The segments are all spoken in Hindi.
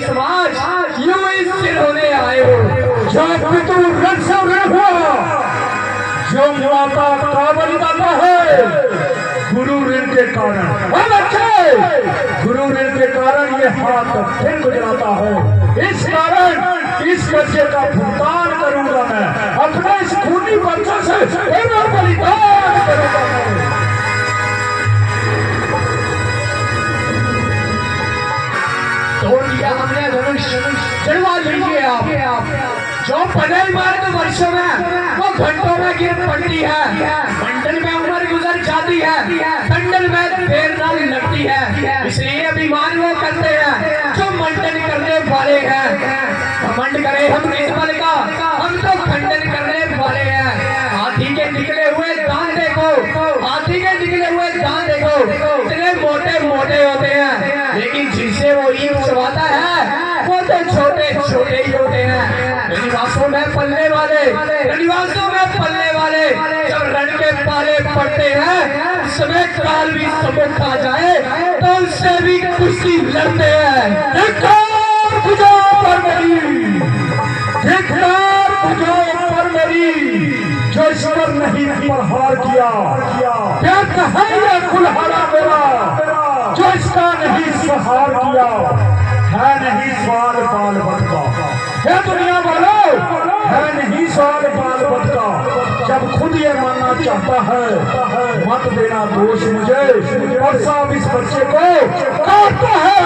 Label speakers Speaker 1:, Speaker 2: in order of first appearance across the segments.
Speaker 1: समाज यूं ही सिर होने आए हो। जो पितु रण से रण हुआ, जो माता काबली माता है, गुरु ऋण के कारण, गुरु ऋण के कारण ये हाथ फिर गुजराता है। इस कारण इस कर्जे का भुगतान करूंगा मैं, अपने इस खूनी बच्चों से बलिदान करूंगा मैं। तोड़ दिया हमने धनुष, चढ़वा लीजिए आप। जो पढ़ाई मार्ग वर्षों में वो घंटों में गिर पड़ती है, मंडल में उम्र गुजर जाती है, मंडल में देर न लगती है। इसलिए अभिमान वो करते हैं जो मंडन करने वाले हैं। घमंड करे हम किस बल का, हम तो खंडन करने वाले हैं। हाथी के निकले हुए दांत देखो, हाथी के निकले हुए दांत देखो, इतने मोटे मोटे होते हैं, लेकिन जिनसे वो ईंट चबाता है वो तो छोटे छोटे ही होते हैं। निवासों में पलने वाले, निवासों में पलने वाले जब रण के पाले पड़ते हैं, समय काल भी सम्मुख आ जाए तो उससे भी कुश्ती लड़ते हैं। जो इस पर नहीं प्रहार किया, क्या कहे कुल्हाड़ा मेरा, जो इसका नहीं सहार किया, है नहीं सवाल बाल बटका। है दुनिया वालों, है नहीं सवाल बाल बटका। जब खुद ये मानना चाहता है मत देना दोष मुझे, और साहब इस बच्चे को काटता है।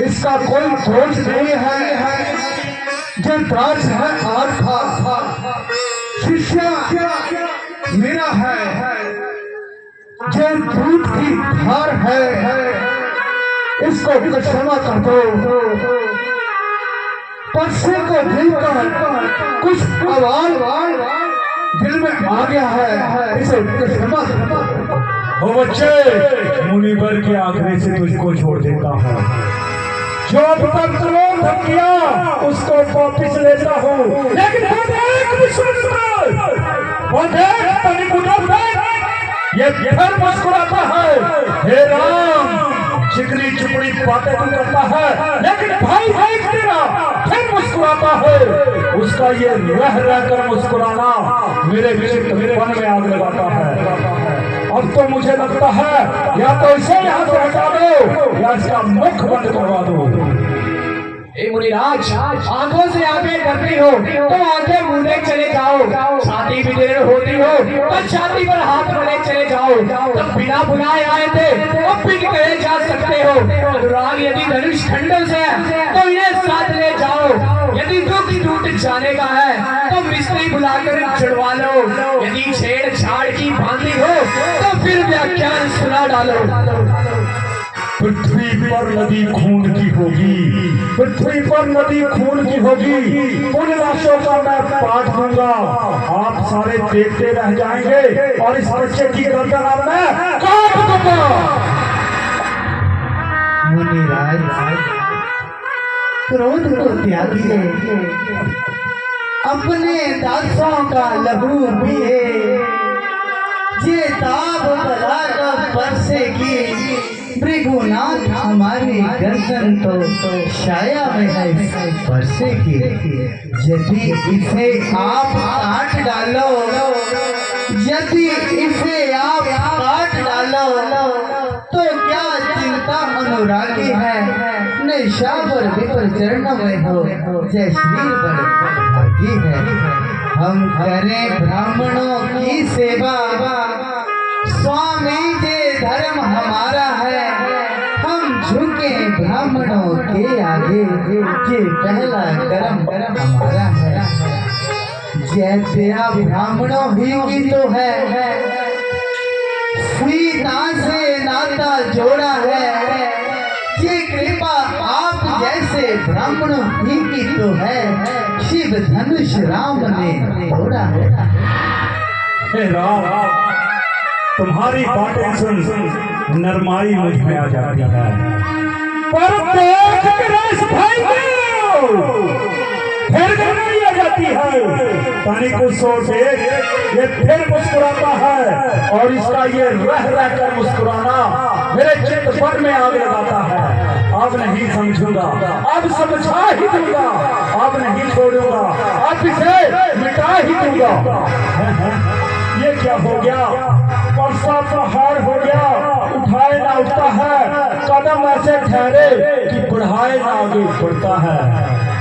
Speaker 1: इसका कोई दोष नहीं है, जो दास है आत्मा शिष्य मेरा है, जो दूध की धार है, इसको क्षमा कर दो। परसे को दिलकर कुछ आवाज दिल में आ गया है, इसे क्षमा कर दो। ओ बच्चे, मुनिवर के आग्रह से तुझको छोड़ देता हूँ। जो अब तक क्रोध किया उसको वापिस लेता हूँ, लेकिन ये फिर मुस्कुराता है। हे राम, चिकनी चुपड़ी बातें तू करता है, लेकिन भाई देख तेरा फिर मुस्कुराता है। उसका ये रह रहकर मुस्कुराना मेरे मन में आग लगाता है। अब तो मुझे लगता है या तो इसे यहाँ से हटा दो या इसका मुख बंद करवा दो। मुनिराज, आंखों से आंखें करती हो तो आंखें मूंदे चले जाओ, छाती भी देर होती हो तो छाती पर हाथ रखे चले जाओ। तब बिना बुलाए आए थे, अब भी कहे जा सकते हो। अनुराग यदि धनुष खंडल से है तो इन्हें साथ ले जाओ, यदि दुख टूट जाने का है तो मिस्त्री बुलाकर जुड़वा लो, यदि छेड़छाड़ की बांधी हो तो फिर व्याख्यान सुना डालो। पृथ्वी पर नदी खून की होगी, पृथ्वी पर नदी खून की होगी, उन लाशों का मैं पाठ दूंगा। आप सारे देखते रह जाएंगे और इस बच्चे की गर्दन मैं काट दूंगा।
Speaker 2: मुनिराज, क्रोध को त्यागिए, अपने दासों का लहू पिए, जे ताब बला का परसे की भृगुनाथ हमारी गर्दन तो छाया में है परसे की। यदि इसे आप काट डालो, यदि इसे आप काट डालो तो क्या चिंता अनुरागी है, निशावर विपर चरण में हो, जय श्री भागी है। हम करें ब्राह्मणों की सेवा, स्वामी जे धर्म हमारा है, हम झुके ब्राह्मणों के आगे, ये पहला कर्म हमारा है। जय तेरा ब्राह्मणों ही की तो है, सीता से नाता जोड़ा है, ये कृपा आप जैसे ब्राह्मणों ही की तो है, शिव धनुष राम ने तोड़ा है।
Speaker 1: हे राम, तुम्हारी बातें सुन नरमाई मुझ में आ जाती है, पर देख कर इस भाई को फिर नरमाई आ जाती है। तनिक को सोचे, ये फिर मुस्कुराता है और इसका ये रह रह कर मुस्कुराना पर में आग लगाता है। अब नहीं समझूंगा, अब समझा ही दूंगा, अब नहीं छोड़ूंगा, अब इसे मिटा ही दूंगा। ये क्या हो गया? परसा पहाड़ हो गया, उठाए ना उठता है, कदम ऐसे ठहरे कि बढ़ाए ना आगे बढ़ता है।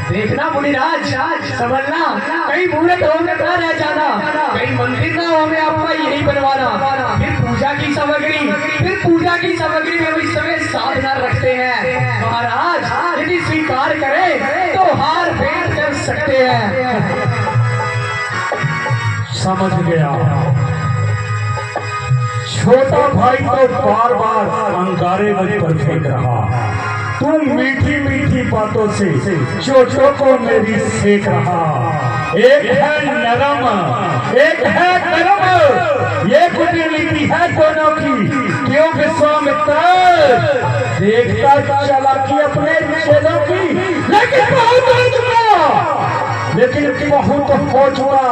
Speaker 3: देखना मुनिराज, समझना, कहीं मूर्त होकर ना रह जाना, कहीं मंदिर ना हो में आपका यही बनवाना। फिर पूजा की सामग्री में इस समय साधना रखते हैं। महाराज यदि स्वीकार करें तो हार फेर कर सकते हैं।
Speaker 1: समझ गया। छोटा भाई तो बार बार अंगारे मुझ पर फेंक रहा, तुम मीठी मीठी बातों से चोचों को मेरी सेक रहा। एक है नरम, एक है गरम, ये कुटिल है दोनों की। क्यों विश्वामित्र देखता चला कि अपने चेलों की, लेकिन बहुत हो चुका।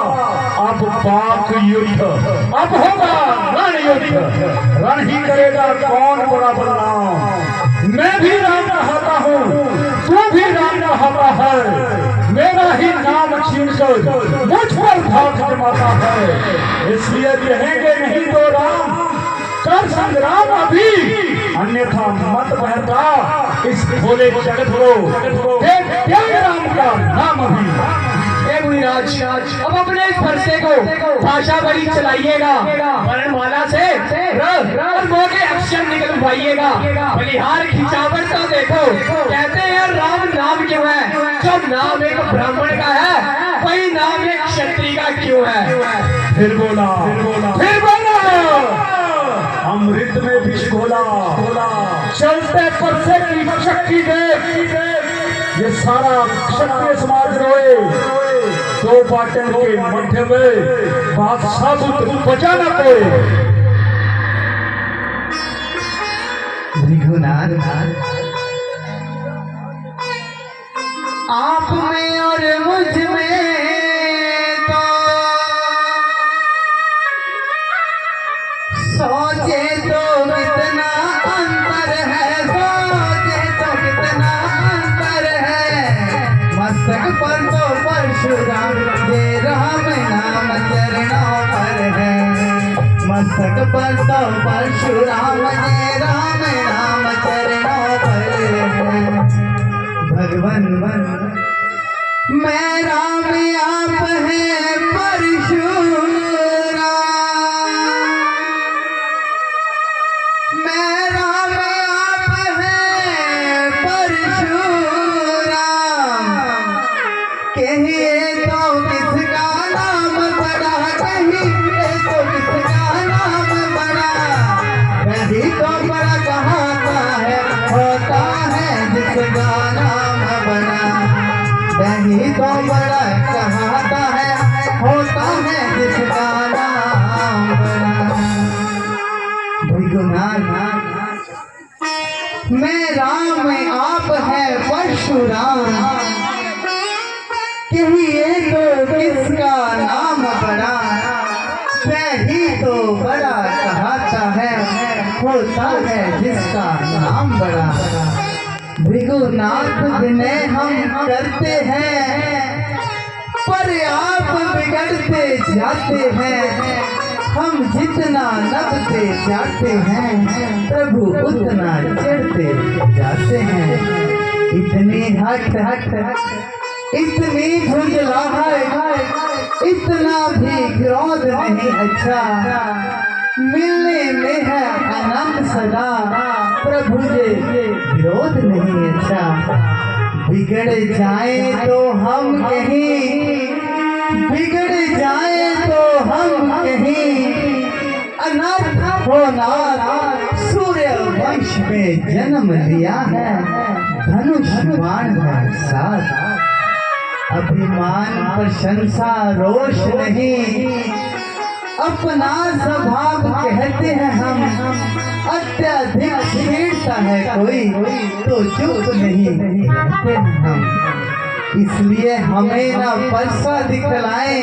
Speaker 1: अब बाक युद्ध, अब होगा रण युद्ध। रण ही करेगा कौन बड़ा बदनाम। मैं भी राम नहाता हूँ, तू भी राम नहाता है। मेरा ही नाम छीनकर मुझ पर धाक जमाता है। इसलिए कहेंगे नहीं तो राम, कर संग्राम अभी, अन्यथा मत बहका इस भोले जगत को। त्याग राम का नाम अभी।
Speaker 3: मुनिराज, अब अपने इस फरसे को भाषा बड़ी चलाइएगा, वर्णमाला से र के अक्षर निकलवाइएगा। बलिहार खिंचावर तो देखो, कहते हैं राम नाम क्यों है? जब नाम एक ब्राह्मण का है, वही नाम एक क्षत्रिय का क्यों है?
Speaker 1: फिर बोला, अमृत में विष घोला, चलते परसे की शक्ति देख ये सारा क्षत्रिय समाज रोए। दो पाटन के मध्य में बादशाह बचा न कोई।
Speaker 2: रघुनाथ, आप में और मुझ में तो सोचे तो कितना अंतर है, सोचे तो कितना अंतर है। मस्तक पर तो परशुराम जे राम नाम चरणों पर है। मस्तक पर तो परशुराम जे राम नाम चरणों पर है। भगवान मैं राम आप है परशुराम, मैं राम आप है परशुराम। कहिए तो किसका नाम बड़ा, कहिए तो किसका नाम बड़ा। कहीं तो बड़ा कहाता है, होता है जिसका नाम बड़ा। कहीं तो बड़ा कहाता है, होता है जिसका नाम बड़ा। भगवान मैं राम आप है परशुराम, कहिए तो किसका नाम बड़ा। वही तो बड़ा कहाता है, होता है जिसका नाम बड़ा। भृगुनाथ विनय हम करते हैं, पर आप बिगड़ते जाते हैं। हम जितना नबते जाते हैं, प्रभु उतना चढ़ते जाते हैं। इतनी हट इतनी झुंझलाहट, इतना भी क्रोध नहीं अच्छा। मिलने में है आनंद सदा, प्रभु जे विरोध नहीं अच्छा। बिगड़ जाए तो हम कहीं, बिगड़ जाए तो हम कहीं। अनर्थ होना सूर्य वंश में जन्म लिया है, धनुष बाण है साथ। अभिमान प्रशंसा रोष नहीं, अपना स्वभाव कहते हैं हम। अत्यधिक छेड़ता है कोई तो चुप नहीं रहते हम। इसलिए हमें ना परसा दिखलाएं,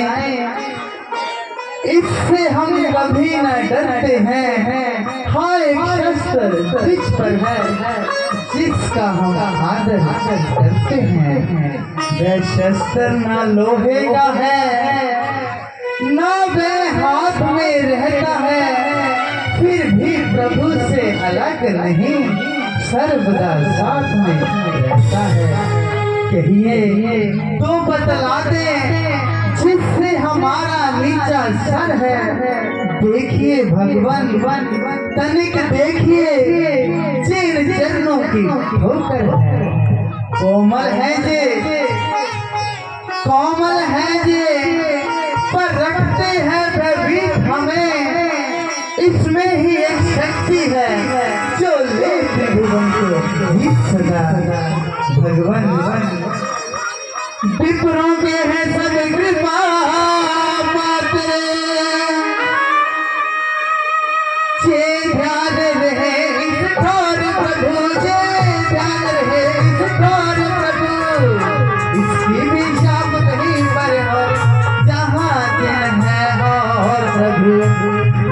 Speaker 2: इससे हम कभी न डरते हैं। हाँ एक शस्त्र तुझ पर है जिसका हम आदर करते हैं। वह शस्त्र ना लोहे का है ना वह हाथ में रहता है, फिर भी प्रभु से अलग नहीं सर्वदा साथ में रहता है। कहिए तो बतला दे जिससे हमारा नीचा सर है। देखिए भगवान तनिक देखिए जिन चरणों की ठोकर है। कोमल है जे पर रखते हैं भयभीत हमें। इसमें ही एक शक्ति है जो ले त्रिभुवन को ही सदा। भगवान विप्रों के हैं सब कृपा पात्र, जे ध्यान रहे इस ठोर प्रभु, जे ध्यान रहे इस ठोर प्रभु। इसकी भी शाप कहीं पर हो जहाँ दिन है और प्रभु,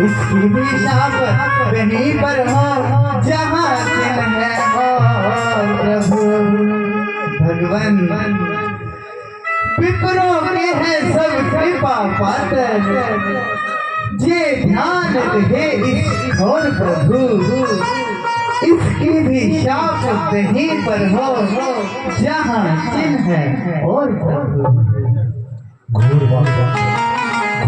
Speaker 2: इसकी भी शाप कहीं पर हो जहाँ दिन है और प्रभु। भगवान विप्रों के हैं सब कृपा पात्र, जे ध्यान रहे इस घोर प्रभु। इसकी भी शाप कहीं पर हो जहाँ चिन्ह है और प्रभु।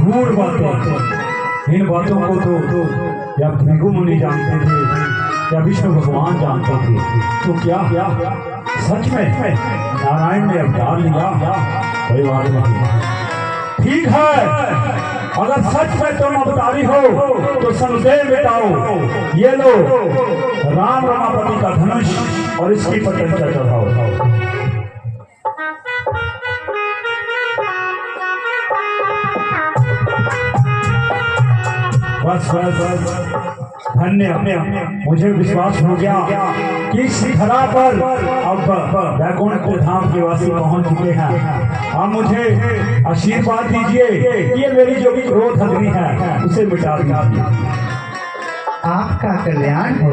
Speaker 1: घूर बातें इन बातों को तो या भृगु मुनि जानते थे या विष्णु भगवान जानते थे, तो क्या सच में नारायण ने अवतार लिया? कोई बात नहीं, ठीक है। अगर सच में तुम अवतारी हो तो संदेह मिटाओ। ये लो राम रमापति का धनुष और इसकी पतंजलि चढ़ाओ। बस धन्य, मुझे विश्वास हो गया कि शिखरा पर अब वैकुंठ धाम के वासी पहुंच चुके हैं। अब मुझे आशीर्वाद दीजिए कि ये मेरी जो भी क्रोध अग्नि है उसे मिटा दीजिए।
Speaker 2: आपका कल्याण हो।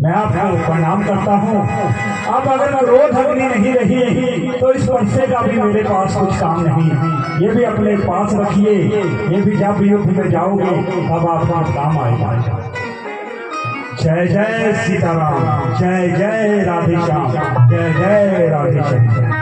Speaker 1: मैं आपको प्रणाम करता हूँ। अब अगर क्रोध अग्नि नहीं रही तो इस पर्चे का भी मेरे पास कुछ काम नहीं। ये भी अपने पास रखिए, ये भी जब युद्ध में जाओगे तब आपका काम आएगा। जय जय सीताराम, जय जय राधेश्याम, जय जय राधेश्याम।